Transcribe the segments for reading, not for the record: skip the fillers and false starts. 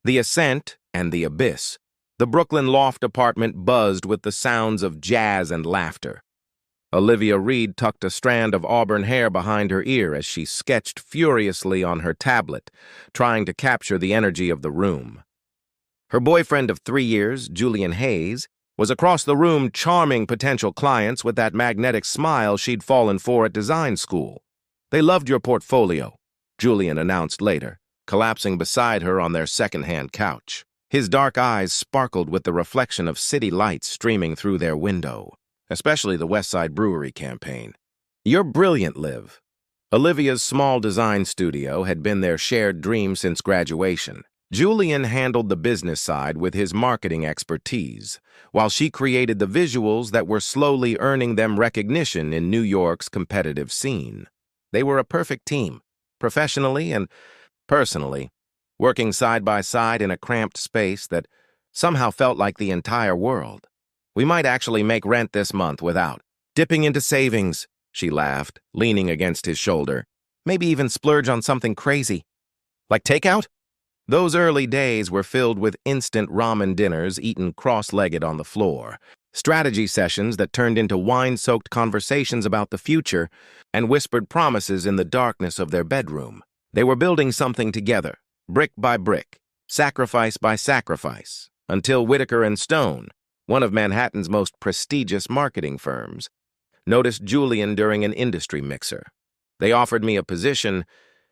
The ascent and the abyss. The Brooklyn loft apartment buzzed with the sounds of jazz and laughter. Olivia Reed tucked a strand of auburn hair behind her ear as she sketched furiously on her tablet, trying to capture the energy of the room. Her boyfriend of 3 years, Julian Hayes, was across the room charming potential clients with that magnetic smile she'd fallen for at design school. "They loved your portfolio," Julian announced later, collapsing beside her on their second-hand couch. His dark eyes sparkled with the reflection of city lights streaming through their window, especially the Westside Brewery campaign. "You're brilliant, Liv." Olivia's small design studio had been their shared dream since graduation. Julian handled the business side with his marketing expertise, while she created the visuals that were slowly earning them recognition in New York's competitive scene. They were a perfect team, professionally and personally, working side by side in a cramped space that somehow felt like the entire world. "We might actually make rent this month without dipping into savings," she laughed, leaning against his shoulder. "Maybe even splurge on something crazy. Like takeout?" Those early days were filled with instant ramen dinners eaten cross-legged on the floor, strategy sessions that turned into wine-soaked conversations about the future, and whispered promises in the darkness of their bedroom. They were building something together, brick by brick, sacrifice by sacrifice, until Whitaker and Stone, one of Manhattan's most prestigious marketing firms, noticed Julian during an industry mixer. "They offered me a position."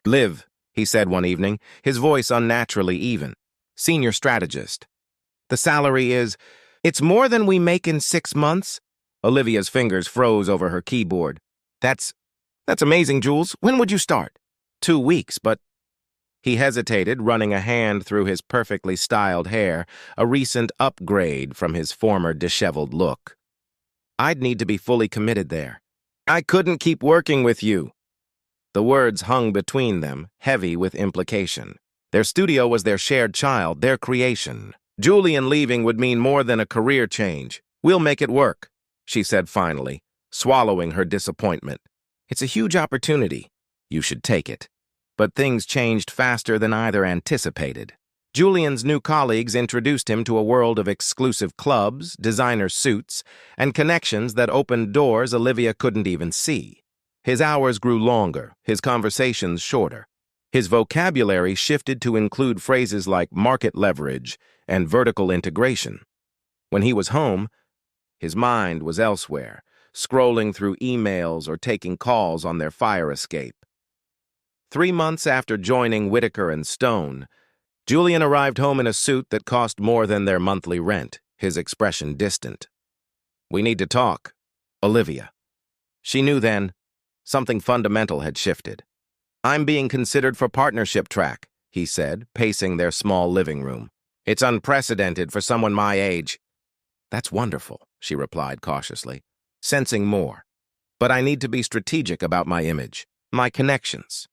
"Liv," he said one evening, his voice unnaturally even. "Senior strategist. The salary is—" "It's more than we make in 6 months." Olivia's fingers froze over her keyboard. That's amazing, Jules. When would you start?" 2 weeks, but..." He hesitated, running a hand through his perfectly styled hair, a recent upgrade from his former disheveled look. "I'd need to be fully committed there." "I couldn't keep working with you." The words hung between them, heavy with implication. Their studio was their shared child, their creation. Julian leaving would mean more than a career change. "We'll make it work," she said finally, swallowing her disappointment. "It's a huge opportunity. You should take it." But things changed faster than either anticipated. Julian's new colleagues introduced him to a world of exclusive clubs, designer suits, and connections that opened doors Olivia couldn't even see. His hours grew longer, his conversations shorter. His vocabulary shifted to include phrases like market leverage and vertical integration. When he was home, his mind was elsewhere, scrolling through emails or taking calls on their fire escape. 3 months after joining Whitaker and Stone, Julian arrived home in a suit that cost more than their monthly rent, his expression distant. "We need to talk, Olivia." She knew then something fundamental had shifted. "I'm being considered for partnership track," he said, pacing their small living room. "It's unprecedented for someone my age." "That's wonderful," she replied cautiously, sensing more. "But I need to be strategic about my image, my connections."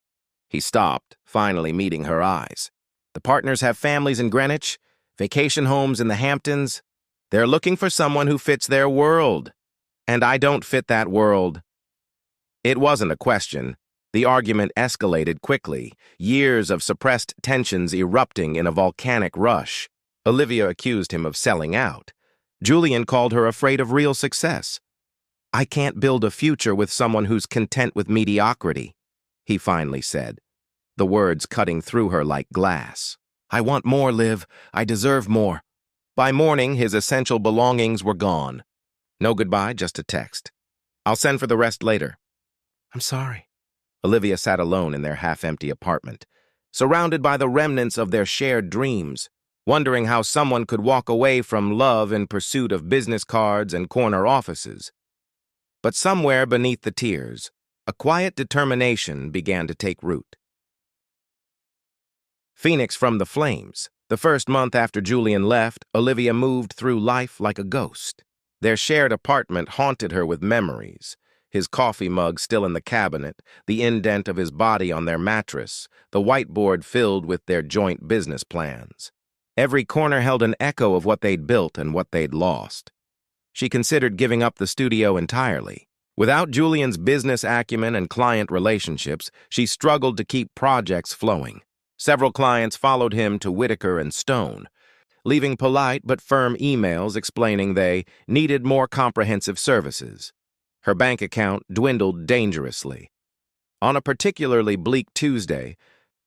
He stopped, finally meeting her eyes. "The partners have families in Greenwich, vacation homes in the Hamptons. They're looking for someone who fits their world. And I don't fit that world." It wasn't a question. The argument escalated quickly, years of suppressed tensions erupting in a volcanic rush. Olivia accused him of selling out. Julian called her afraid of real success. "I can't build a future with someone who's content with mediocrity," he finally said, the words cutting through her like glass. "I want more, Liv. I deserve more." By morning, his essential belongings were gone. No goodbye, just a text. "I'll send for the rest later." "I'm sorry." Olivia sat alone in their half-empty apartment, surrounded by the remnants of their shared dreams, wondering how someone could walk away from love in pursuit of business cards and corner offices. But somewhere beneath the tears, a quiet determination began to take root. Phoenix from the flames. The first month after Julian left, Olivia moved through life like a ghost. Their shared apartment haunted her with memories. His coffee mug still in the cabinet, the indent of his body on their mattress, the whiteboard filled with their joint business plans. Every corner held an echo of what they'd built and what they'd lost. She considered giving up the studio entirely. Without Julian's business acumen and client relationships, she struggled to keep projects flowing. Several clients followed him to Whitaker and Stone, leaving polite but firm emails explaining they needed more comprehensive services. Her bank account dwindled dangerously. On a particularly bleak Tuesday,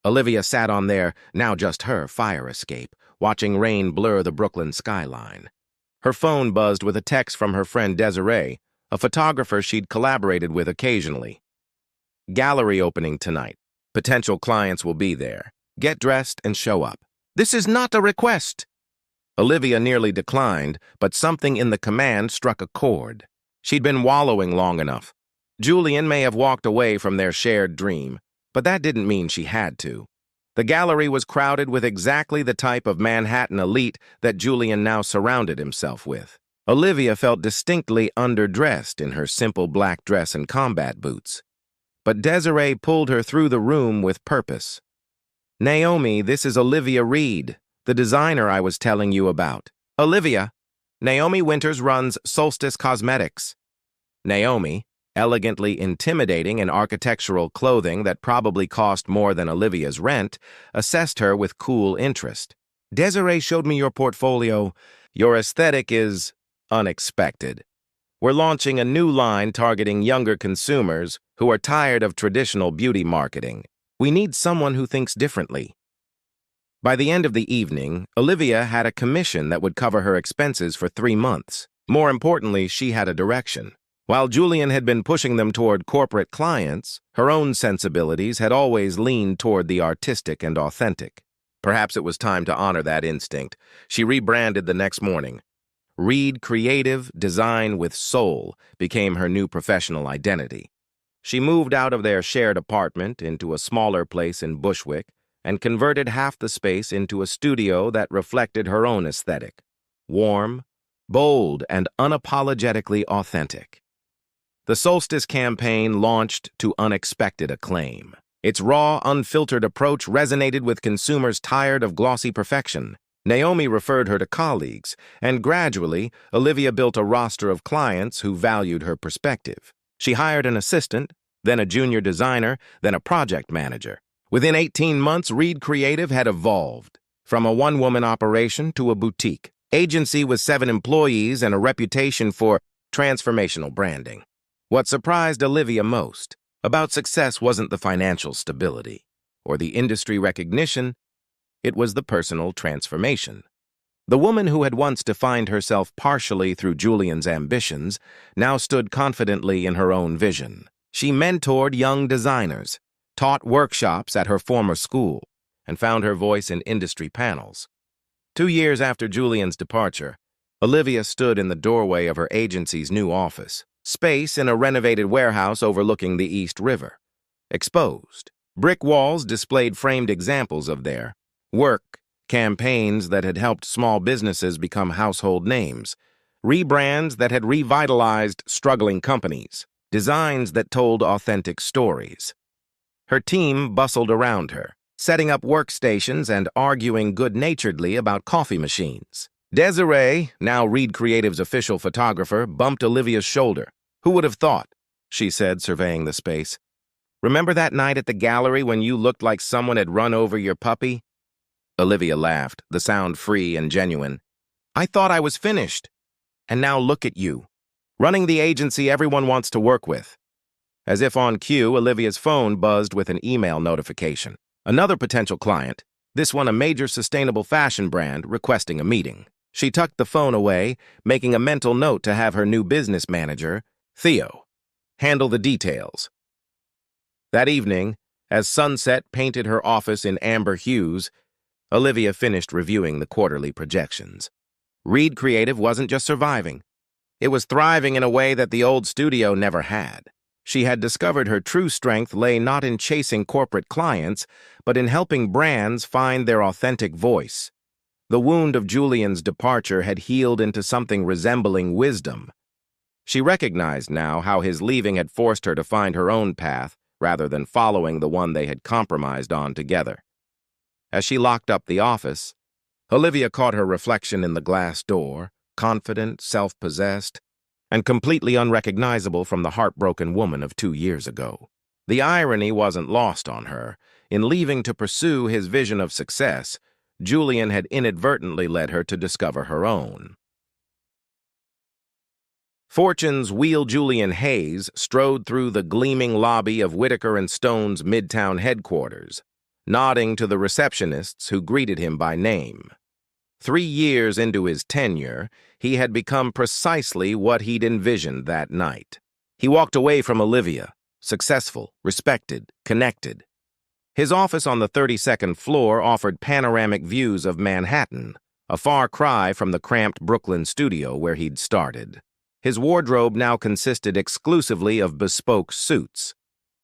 Olivia sat on their, now just her, fire escape, watching rain blur the Brooklyn skyline. Her phone buzzed with a text from her friend Desiree, a photographer she'd collaborated with occasionally. Gallery opening tonight. Potential clients will be there. Get dressed and show up. This is not a request. Olivia nearly declined, but something in the command struck a chord. She'd been wallowing long enough. Julian may have walked away from their shared dream, but that didn't mean she had to. The gallery was crowded with exactly the type of Manhattan elite that Julian now surrounded himself with. Olivia felt distinctly underdressed in her simple black dress and combat boots. But Desiree pulled her through the room with purpose. Naomi, this is Olivia Reed, the designer I was telling you about. Olivia, Naomi Winters runs Solstice Cosmetics. Naomi, elegantly intimidating in architectural clothing that probably cost more than Olivia's rent, assessed her with cool interest. Desiree showed me your portfolio. Your aesthetic is unexpected. We're launching a new line targeting younger consumers who are tired of traditional beauty marketing. We need someone who thinks differently. By the end of the evening, Olivia had a commission that would cover her expenses for 3 months. More importantly, she had a direction. While Julian had been pushing them toward corporate clients, her own sensibilities had always leaned toward the artistic and authentic. Perhaps it was time to honor that instinct. She rebranded the next morning. Reed Creative Design with Soul became her new professional identity. She moved out of their shared apartment into a smaller place in Bushwick and converted half the space into a studio that reflected her own aesthetic. Warm, bold, and unapologetically authentic. The Solstice campaign launched to unexpected acclaim. Its raw, unfiltered approach resonated with consumers tired of glossy perfection. Naomi referred her to colleagues, and gradually, Olivia built a roster of clients who valued her perspective. She hired an assistant, then a junior designer, then a project manager. Within 18 months, Reed Creative had evolved from a one-woman operation to a boutique agency with 7 employees and a reputation for transformational branding. What surprised Olivia most about success wasn't the financial stability or the industry recognition, it was the personal transformation. The woman who had once defined herself partially through Julian's ambitions now stood confidently in her own vision. She mentored young designers, taught workshops at her former school, and found her voice in industry panels. 2 years after Julian's departure, Olivia stood in the doorway of her agency's new office, space in a renovated warehouse overlooking the East River. Exposed, brick walls displayed framed examples of their work, campaigns that had helped small businesses become household names, rebrands that had revitalized struggling companies, designs that told authentic stories. Her team bustled around her, setting up workstations and arguing good-naturedly about coffee machines. Desiree, now Reed Creative's official photographer, bumped Olivia's shoulder. Who would have thought? She said, surveying the space. Remember that night at the gallery when you looked like someone had run over your puppy? Olivia laughed, the sound free and genuine. I thought I was finished. And now look at you, running the agency everyone wants to work with. As if on cue, Olivia's phone buzzed with an email notification. Another potential client, this one a major sustainable fashion brand, requesting a meeting. She tucked the phone away, making a mental note to have her new business manager, Theo, handle the details. That evening, as sunset painted her office in amber hues, Olivia finished reviewing the quarterly projections. Reed Creative wasn't just surviving. It was thriving in a way that the old studio never had. She had discovered her true strength lay not in chasing corporate clients, but in helping brands find their authentic voice. The wound of Julian's departure had healed into something resembling wisdom. She recognized now how his leaving had forced her to find her own path rather than following the one they had compromised on together. As she locked up the office, Olivia caught her reflection in the glass door, confident, self-possessed, and completely unrecognizable from the heartbroken woman of 2 years ago. The irony wasn't lost on her. In leaving to pursue his vision of success, Julian had inadvertently led her to discover her own. Fortune's Wheel Julian Hayes strode through the gleaming lobby of Whitaker and Stone's Midtown headquarters, nodding to the receptionists who greeted him by name. 3 years into his tenure, he had become precisely what he'd envisioned that night. He walked away from Olivia, successful, respected, connected. His office on the 32nd floor offered panoramic views of Manhattan, a far cry from the cramped Brooklyn studio where he'd started. His wardrobe now consisted exclusively of bespoke suits.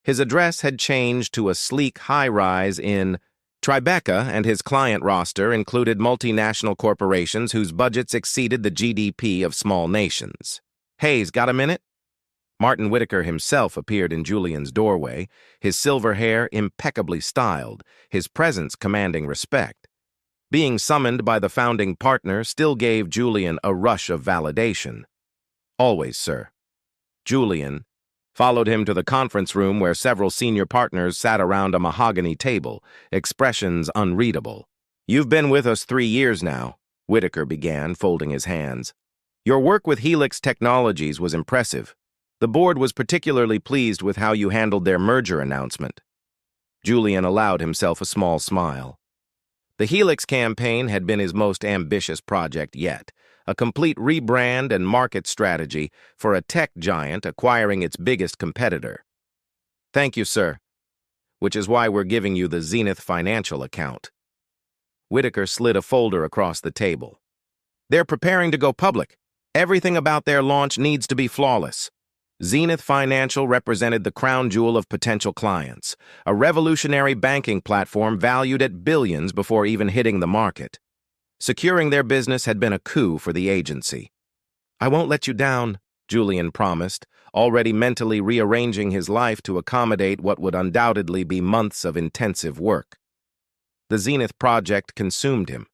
His address had changed to a sleek high-rise in Tribeca, and his client roster included multinational corporations whose budgets exceeded the GDP of small nations. "Hayes, got a minute?" Martin Whitaker himself appeared in Julian's doorway, his silver hair impeccably styled, his presence commanding respect. Being summoned by the founding partner still gave Julian a rush of validation. "Always, sir." Julian followed him to the conference room where several senior partners sat around a mahogany table, expressions unreadable. "You've been with us 3 years now," Whitaker began, folding his hands. "Your work with Helix Technologies was impressive. The board was particularly pleased with how you handled their merger announcement." Julian allowed himself a small smile. The Helix campaign had been his most ambitious project yet, a complete rebrand and market strategy for a tech giant acquiring its biggest competitor. "Thank you, sir. Which is why we're giving you the Zenith financial account." Whitaker slid a folder across the table. "They're preparing to go public. Everything about their launch needs to be flawless. Zenith Financial represented the crown jewel of potential clients, a revolutionary banking platform valued at billions before even hitting the market. Securing their business had been a coup for the agency. "I won't let you down," Julian promised, already mentally rearranging his life to accommodate what would undoubtedly be months of intensive work. The Zenith project consumed him.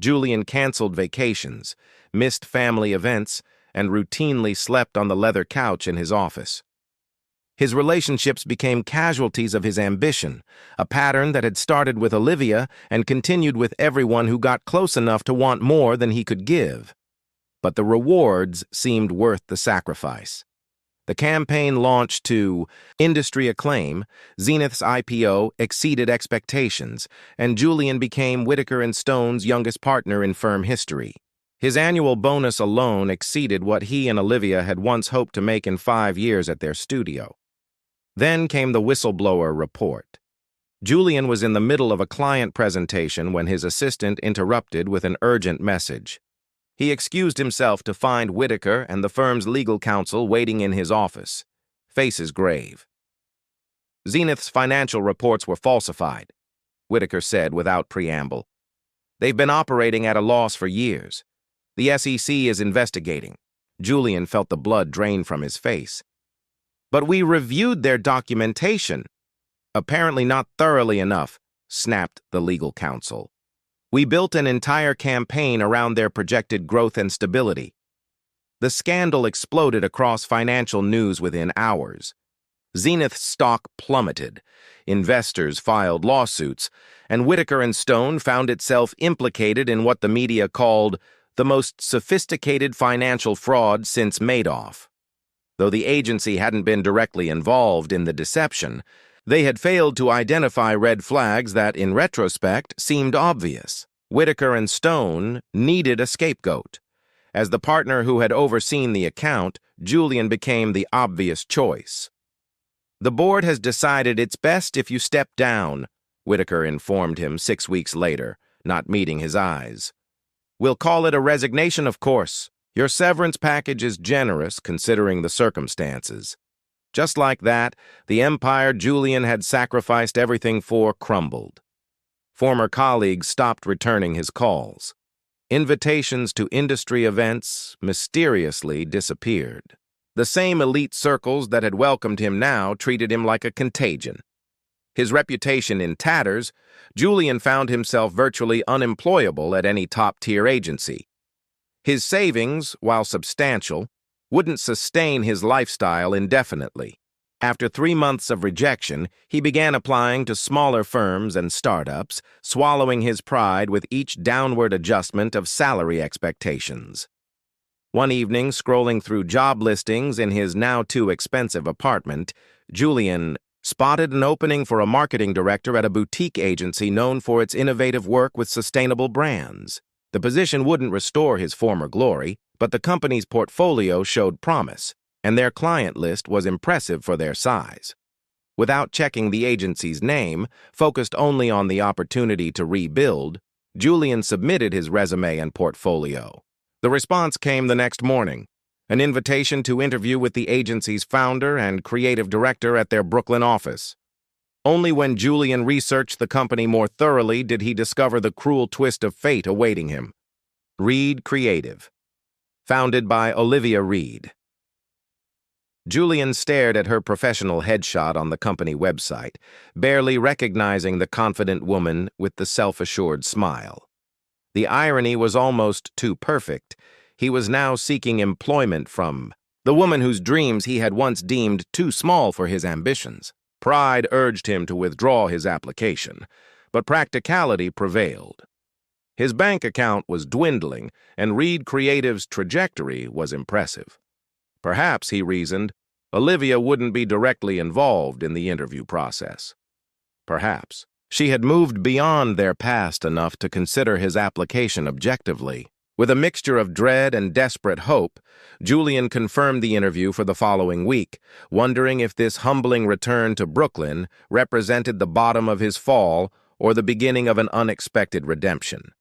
Julian canceled vacations, missed family events, and routinely slept on the leather couch in his office. His relationships became casualties of his ambition, a pattern that had started with Olivia and continued with everyone who got close enough to want more than he could give. But the rewards seemed worth the sacrifice. The campaign launched to industry acclaim, Zenith's IPO exceeded expectations, and Julian became Whitaker and Stone's youngest partner in firm history. His annual bonus alone exceeded what he and Olivia had once hoped to make in 5 years at their studio. Then came the whistleblower report. Julian was in the middle of a client presentation when his assistant interrupted with an urgent message. He excused himself to find Whitaker and the firm's legal counsel waiting in his office, faces grave. "Zenith's financial reports were falsified," Whitaker said without preamble. "They've been operating at a loss for years. The SEC is investigating." Julian felt the blood drain from his face. "But we reviewed their documentation." "Apparently not thoroughly enough," snapped the legal counsel. "We built an entire campaign around their projected growth and stability." The scandal exploded across financial news within hours. Zenith's stock plummeted, investors filed lawsuits, and Whitaker and Stone found itself implicated in what the media called the most sophisticated financial fraud since Madoff. Though the agency hadn't been directly involved in the deception, they had failed to identify red flags that, in retrospect, seemed obvious. Whitaker and Stone needed a scapegoat. As the partner who had overseen the account, Julian became the obvious choice. "The board has decided it's best if you step down," Whitaker informed him 6 weeks later, not meeting his eyes. "We'll call it a resignation, of course. Your severance package is generous considering the circumstances." Just like that, the empire Julian had sacrificed everything for crumbled. Former colleagues stopped returning his calls. Invitations to industry events mysteriously disappeared. The same elite circles that had welcomed him now treated him like a contagion. His reputation in tatters, Julian found himself virtually unemployable at any top-tier agency. His savings, while substantial, wouldn't sustain his lifestyle indefinitely. After 3 months of rejection, he began applying to smaller firms and startups, swallowing his pride with each downward adjustment of salary expectations. One evening, scrolling through job listings in his now-too-expensive apartment, Julian spotted an opening for a marketing director at a boutique agency known for its innovative work with sustainable brands. The position wouldn't restore his former glory, but the company's portfolio showed promise, and their client list was impressive for their size. Without checking the agency's name, focused only on the opportunity to rebuild, Julian submitted his resume and portfolio. The response came the next morning, an invitation to interview with the agency's founder and creative director at their Brooklyn office. Only when Julian researched the company more thoroughly did he discover the cruel twist of fate awaiting him. Reed Creative, founded by Olivia Reed. Julian stared at her professional headshot on the company website, barely recognizing the confident woman with the self-assured smile. The irony was almost too perfect. He was now seeking employment from the woman whose dreams he had once deemed too small for his ambitions. Pride urged him to withdraw his application, but practicality prevailed. His bank account was dwindling, and Reed Creative's trajectory was impressive. Perhaps, he reasoned, Olivia wouldn't be directly involved in the interview process. Perhaps she had moved beyond their past enough to consider his application objectively. With a mixture of dread and desperate hope, Julian confirmed the interview for the following week, wondering if this humbling return to Brooklyn represented the bottom of his fall or the beginning of an unexpected redemption.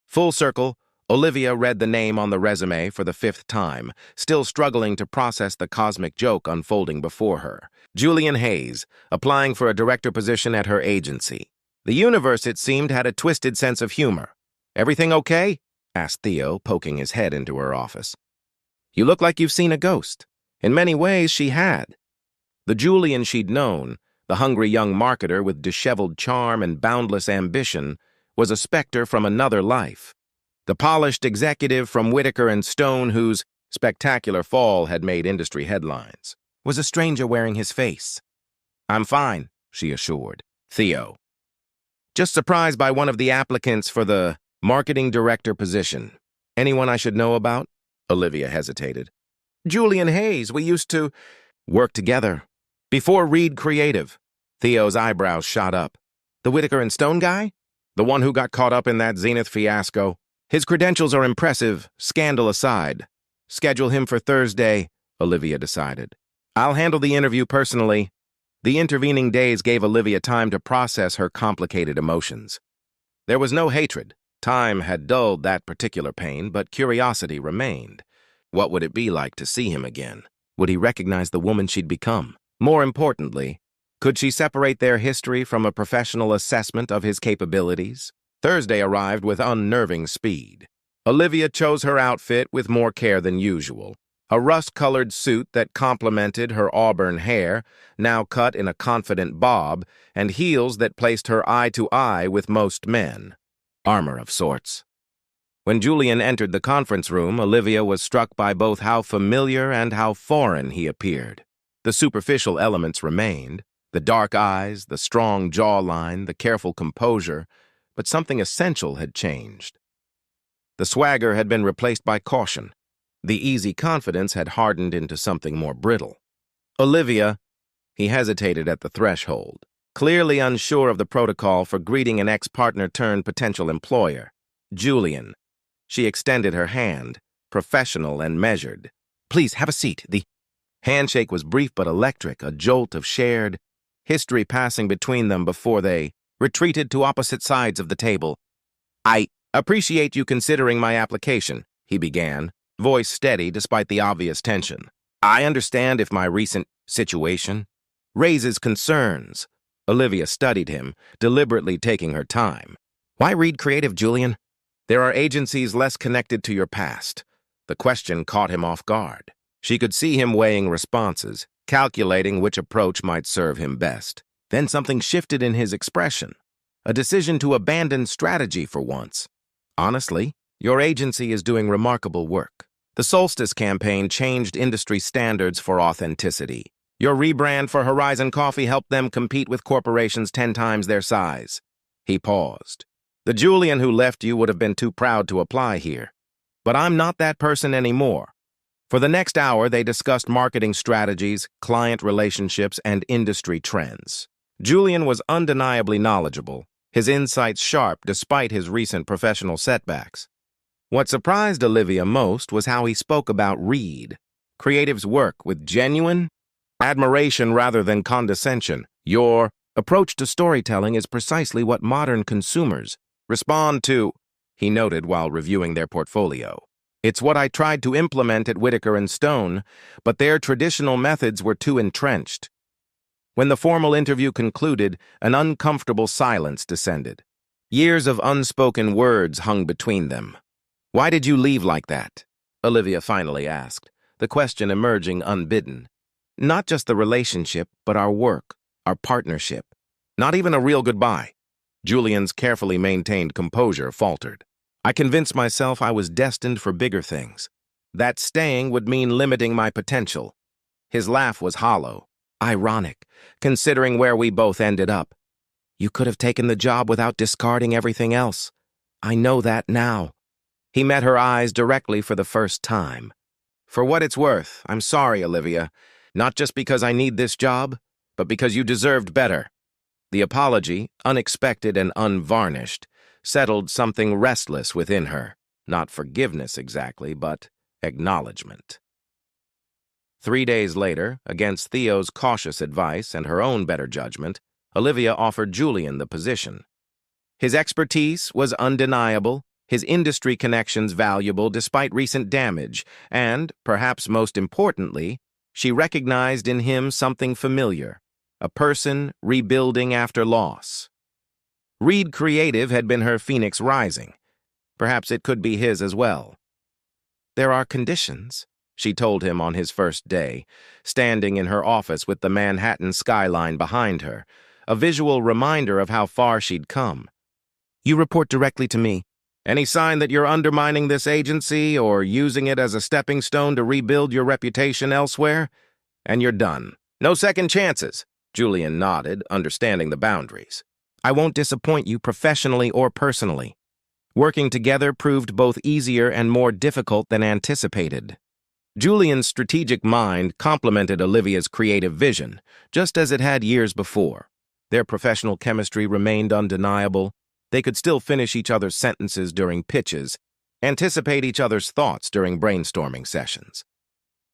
Full circle, Olivia read the name on the resume for the 5th time, still struggling to process the cosmic joke unfolding before her. Julian Hayes, applying for a director position at her agency. The universe, it seemed, had a twisted sense of humor. "Everything okay?" asked Theo, poking his head into her office. "You look like you've seen a ghost." In many ways, she had. The Julian she'd known, the hungry young marketer with disheveled charm and boundless ambition, was a specter from another life. The polished executive from Whitaker and Stone, whose spectacular fall had made industry headlines, was a stranger wearing his face. "I'm fine," she assured Theo. "Just surprised by one of the applicants for the marketing director position. Anyone I should know about?" Olivia hesitated. "Julian Hayes, we used to work together. Before Reed Creative." Theo's eyebrows shot up. "The Whitaker and Stone guy? The one who got caught up in that Zenith fiasco? His credentials are impressive, scandal aside. Schedule him for Thursday," Olivia decided. "I'll handle the interview personally." The intervening days gave Olivia time to process her complicated emotions. There was no hatred. Time had dulled that particular pain, but curiosity remained. What would it be like to see him again? Would he recognize the woman she'd become? More importantly, could she separate their history from a professional assessment of his capabilities? Thursday arrived with unnerving speed. Olivia chose her outfit with more care than usual. A rust-colored suit that complemented her auburn hair, now cut in a confident bob, and heels that placed her eye to eye with most men. Armor of sorts. When Julian entered the conference room, Olivia was struck by both how familiar and how foreign he appeared. The superficial elements remained, the dark eyes, the strong jawline, the careful composure, but something essential had changed. The swagger had been replaced by caution. The easy confidence had hardened into something more brittle. "Olivia," he hesitated at the threshold, clearly unsure of the protocol for greeting an ex-partner turned potential employer. "Julian." She extended her hand, professional and measured. "Please, have a seat." The handshake was brief but electric, a jolt of shared history passing between them before they retreated to opposite sides of the table. "I appreciate you considering my application," he began, voice steady despite the obvious tension. "I understand if my recent situation raises concerns." Olivia studied him, deliberately taking her time. "Why Reed Creative, Julian?" "There are agencies less connected to your past." The question caught him off guard. She could see him weighing responses, calculating which approach might serve him best. Then something shifted in his expression. A decision to abandon strategy for once. "Honestly, your agency is doing remarkable work. The Solstice campaign changed industry standards for authenticity. Your rebrand for Horizon Coffee helped them compete with corporations 10 times their size. He paused. The Julian who left you would have been too proud to apply here. But I'm not that person anymore. For the next hour, they discussed marketing strategies, client relationships, and industry trends. Julian was undeniably knowledgeable, his insights sharp despite his recent professional setbacks. What surprised Olivia most was how he spoke about Reed. Creatives work with genuine admiration rather than condescension. Your approach to storytelling is precisely what modern consumers respond to, he noted while reviewing their portfolio. It's what I tried to implement at Whitaker and Stone, but their traditional methods were too entrenched. When the formal interview concluded, an uncomfortable silence descended. Years of unspoken words hung between them. Why did you leave like that? Olivia finally asked, the question emerging unbidden. Not just the relationship, but our work, our partnership. Not even a real goodbye. Julian's carefully maintained composure faltered. I convinced myself I was destined for bigger things. That staying would mean limiting my potential. His laugh was hollow, ironic, considering where we both ended up. You could have taken the job without discarding everything else. I know that now. He met her eyes directly for the first time. For what it's worth, I'm sorry, Olivia. Not just because I need this job, but because you deserved better. The apology, unexpected and unvarnished, settled something restless within her. Not forgiveness exactly, but acknowledgement. 3 days later, against Theo's cautious advice and her own better judgment, Olivia offered Julian the position. His expertise was undeniable, his industry connections valuable despite recent damage, and, perhaps most importantly, she recognized in him something familiar, a person rebuilding after loss. Reed Creative had been her phoenix rising. Perhaps it could be his as well. There are conditions, she told him on his first day, standing in her office with the Manhattan skyline behind her, a visual reminder of how far she'd come. You report directly to me. Any sign that you're undermining this agency or using it as a stepping stone to rebuild your reputation elsewhere? And you're done. No second chances. Julian nodded, understanding the boundaries. I won't disappoint you professionally or personally. Working together proved both easier and more difficult than anticipated. Julian's strategic mind complemented Olivia's creative vision, just as it had years before. Their professional chemistry remained undeniable. They could still finish each other's sentences during pitches, anticipate each other's thoughts during brainstorming sessions.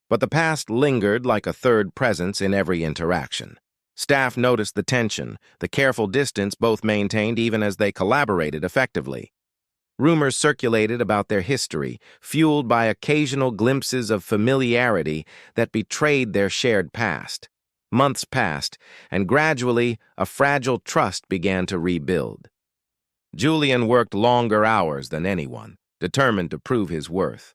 But the past lingered like a third presence in every interaction. Staff noticed the tension, the careful distance both maintained even as they collaborated effectively. Rumors circulated about their history, fueled by occasional glimpses of familiarity that betrayed their shared past. Months passed, and gradually a fragile trust began to rebuild. Julian worked longer hours than anyone, determined to prove his worth.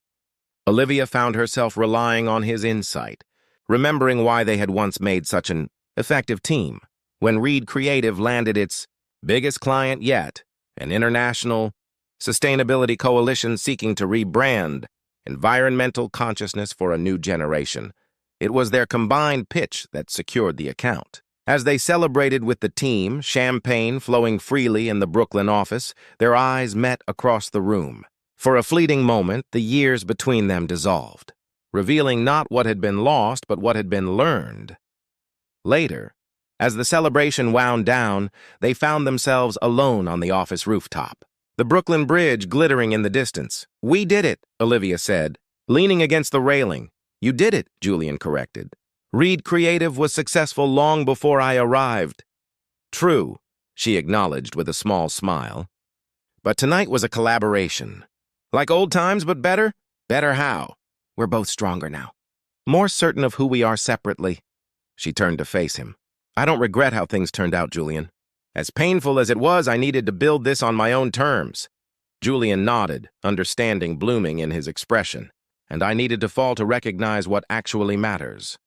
Olivia found herself relying on his insight, remembering why they had once made such an effective team. When Reed Creative landed its biggest client yet, an international sustainability coalition seeking to rebrand environmental consciousness for a new generation, it was their combined pitch that secured the account. As they celebrated with the team, champagne flowing freely in the Brooklyn office, their eyes met across the room. For a fleeting moment, the years between them dissolved, revealing not what had been lost, but what had been learned. Later, as the celebration wound down, they found themselves alone on the office rooftop. The Brooklyn Bridge glittering in the distance. We did it, Olivia said, leaning against the railing. You did it, Julian corrected. Reed Creative was successful long before I arrived. True, she acknowledged with a small smile. But tonight was a collaboration. Like old times, but better? Better how? We're both stronger now. More certain of who we are separately. She turned to face him. I don't regret how things turned out, Julian. As painful as it was, I needed to build this on my own terms. Julian nodded, understanding blooming in his expression, and I needed to fall to recognize what actually matters.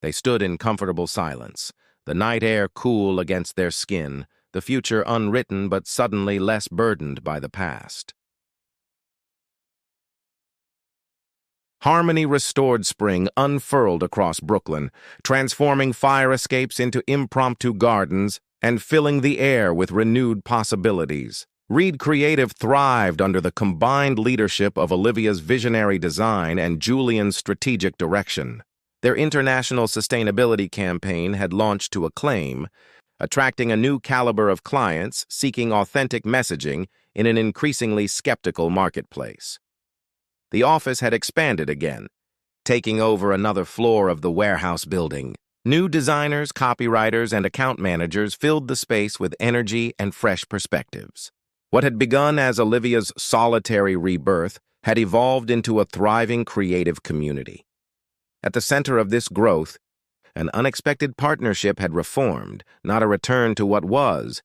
They stood in comfortable silence, the night air cool against their skin, the future unwritten but suddenly less burdened by the past. Harmony restored spring unfurled across Brooklyn, transforming fire escapes into impromptu gardens and filling the air with renewed possibilities. Reed Creative thrived under the combined leadership of Olivia's visionary design and Julian's strategic direction. Their international sustainability campaign had launched to acclaim, attracting a new caliber of clients seeking authentic messaging in an increasingly skeptical marketplace. The office had expanded again, taking over another floor of the warehouse building. New designers, copywriters, and account managers filled the space with energy and fresh perspectives. What had begun as Olivia's solitary rebirth had evolved into a thriving creative community. At the center of this growth, an unexpected partnership had reformed, not a return to what was,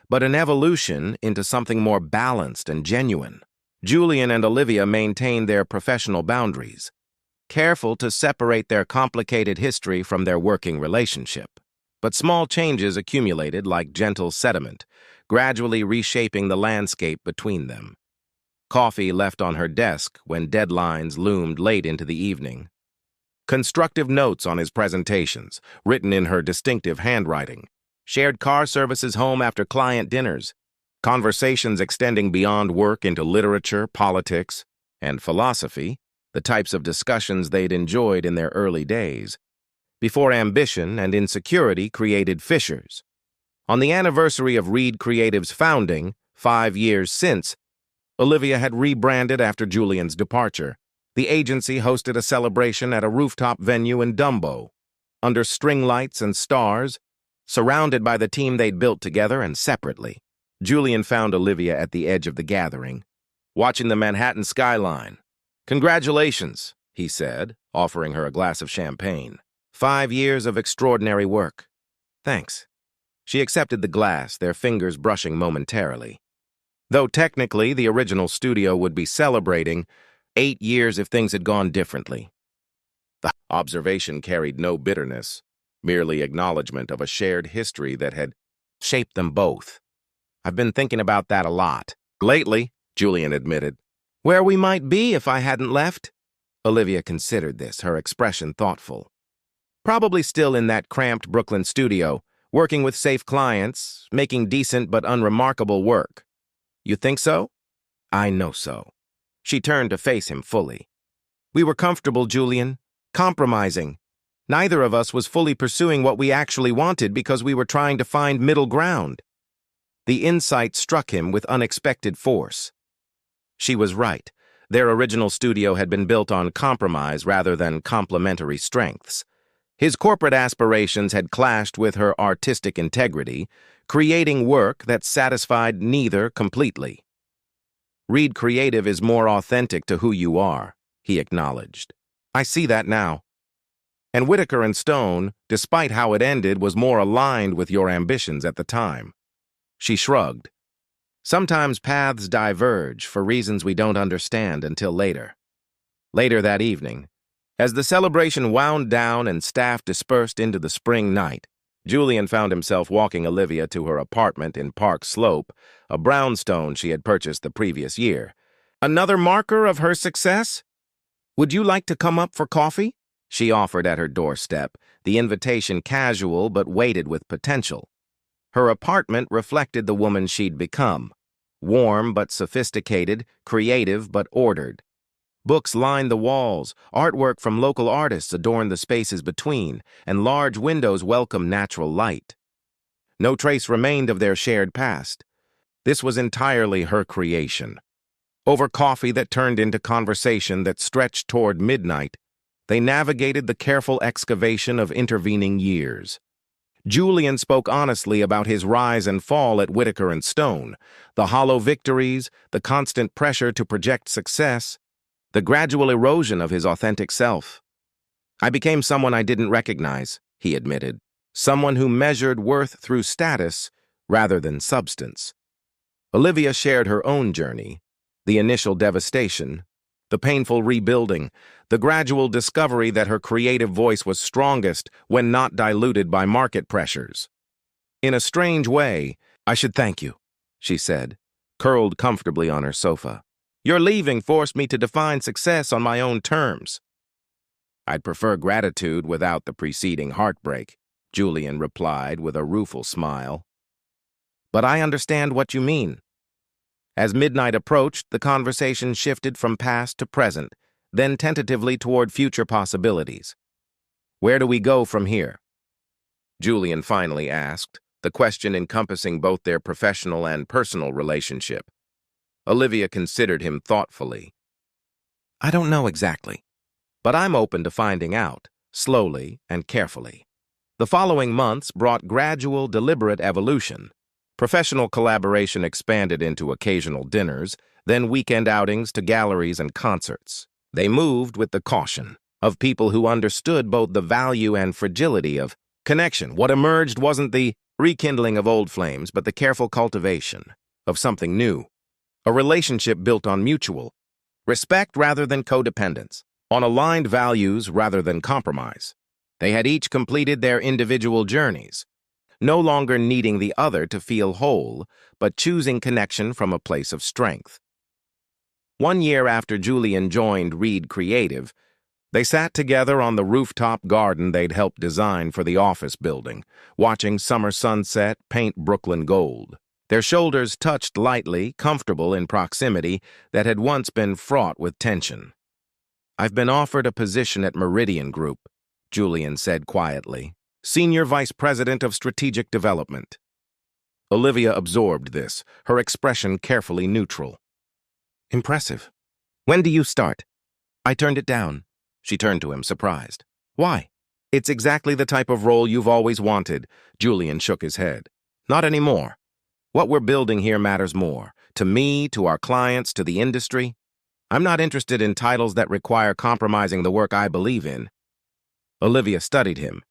but an evolution into something more balanced and genuine. Julian and Olivia maintained their professional boundaries, careful to separate their complicated history from their working relationship. But small changes accumulated like gentle sediment, gradually reshaping the landscape between them. Coffee left on her desk when deadlines loomed late into the evening. Constructive notes on his presentations, written in her distinctive handwriting. Shared car services home after client dinners. Conversations extending beyond work into literature, politics, and philosophy, the types of discussions they'd enjoyed in their early days, before ambition and insecurity created fissures. On the anniversary of Reed Creative's founding, 5 years since, Olivia had rebranded after Julian's departure. The agency hosted a celebration at a rooftop venue in Dumbo, under string lights and stars, surrounded by the team they'd built together and separately. Julian found Olivia at the edge of the gathering, watching the Manhattan skyline. "Congratulations," he said, offering her a glass of champagne. 5 years of extraordinary work." "Thanks." She accepted the glass, their fingers brushing momentarily. Though technically the original studio would be celebrating 8 years if things had gone differently. The observation carried no bitterness, merely acknowledgement of a shared history that had shaped them both. "I've been thinking about that a lot. Lately," Julian admitted. "Where we might be if I hadn't left?" Olivia considered this, her expression thoughtful. "Probably still in that cramped Brooklyn studio, working with safe clients, making decent but unremarkable work." "You think so?" "I know so." She turned to face him fully. "We were comfortable, Julian, compromising. Neither of us was fully pursuing what we actually wanted because we were trying to find middle ground." The insight struck him with unexpected force. She was right. Their original studio had been built on compromise rather than complementary strengths. His corporate aspirations had clashed with her artistic integrity, creating work that satisfied neither completely. "Reed Creative is more authentic to who you are," he acknowledged. "I see that now. And Whitaker and Stone, despite how it ended, was more aligned with your ambitions at the time." She shrugged. "Sometimes paths diverge for reasons we don't understand until later." Later that evening, as the celebration wound down and staff dispersed into the spring night, Julian found himself walking Olivia to her apartment in Park Slope, a brownstone she had purchased the previous year. "Another marker of her success? Would you like to come up for coffee?" she offered at her doorstep, the invitation casual but weighted with potential. Her apartment reflected the woman she'd become, warm but sophisticated, creative but ordered. Books lined the walls, artwork from local artists adorned the spaces between, and large windows welcomed natural light. No trace remained of their shared past. This was entirely her creation. Over coffee that turned into conversation that stretched toward midnight, they navigated the careful excavation of intervening years. Julian spoke honestly about his rise and fall at Whitaker and Stone, the hollow victories, the constant pressure to project success, the gradual erosion of his authentic self. "I became someone I didn't recognize," he admitted, "someone who measured worth through status rather than substance." Olivia shared her own journey, the initial devastation, the painful rebuilding, the gradual discovery that her creative voice was strongest when not diluted by market pressures. "In a strange way, I should thank you," she said, curled comfortably on her sofa. Your leaving forced me to define success on my own terms. I'd prefer gratitude without the preceding heartbreak, Julian replied with a rueful smile. But I understand what you mean. As midnight approached, the conversation shifted from past to present, then tentatively toward future possibilities. Where do we go from here? Julian finally asked, the question encompassing both their professional and personal relationship. Olivia considered him thoughtfully. I don't know exactly, but I'm open to finding out, slowly and carefully. The following months brought gradual, deliberate evolution. Professional collaboration expanded into occasional dinners, then weekend outings to galleries and concerts. They moved with the caution of people who understood both the value and fragility of connection. What emerged wasn't the rekindling of old flames, but the careful cultivation of something new. A relationship built on mutual respect rather than codependence, on aligned values rather than compromise. They had each completed their individual journeys, no longer needing the other to feel whole, but choosing connection from a place of strength. 1 year after Julian joined Reed Creative, they sat together on the rooftop garden they'd helped design for the office building, watching summer sunset paint Brooklyn gold. Their shoulders touched lightly, comfortable in proximity that had once been fraught with tension. I've been offered a position at Meridian Group, Julian said quietly, Senior Vice President of Strategic Development. Olivia absorbed this, her expression carefully neutral. Impressive. When do you start? I turned it down. She turned to him, surprised. Why? It's exactly the type of role you've always wanted. Julian shook his head. Not anymore. What we're building here matters more. To me, to our clients, to the industry. I'm not interested in titles that require compromising the work I believe in. Olivia studied him,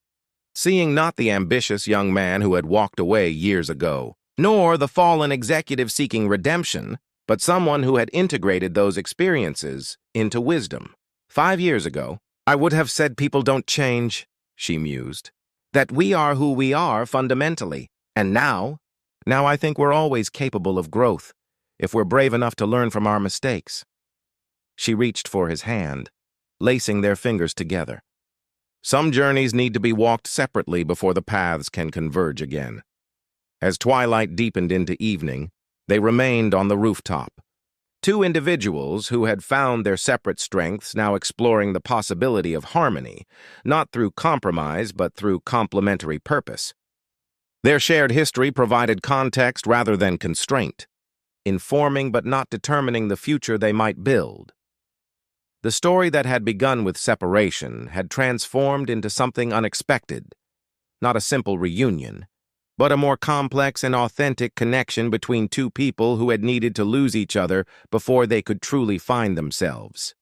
seeing not the ambitious young man who had walked away years ago, nor the fallen executive seeking redemption, but someone who had integrated those experiences into wisdom. 5 years ago, I would have said people don't change, she mused, that we are who we are fundamentally. And now I think we're always capable of growth, if we're brave enough to learn from our mistakes. She reached for his hand, lacing their fingers together. Some journeys need to be walked separately before the paths can converge again. As twilight deepened into evening, they remained on the rooftop. Two individuals who had found their separate strengths now exploring the possibility of harmony, not through compromise but through complementary purpose. Their shared history provided context rather than constraint, informing but not determining the future they might build. The story that had begun with separation had transformed into something unexpected, not a simple reunion, but a more complex and authentic connection between two people who had needed to lose each other before they could truly find themselves.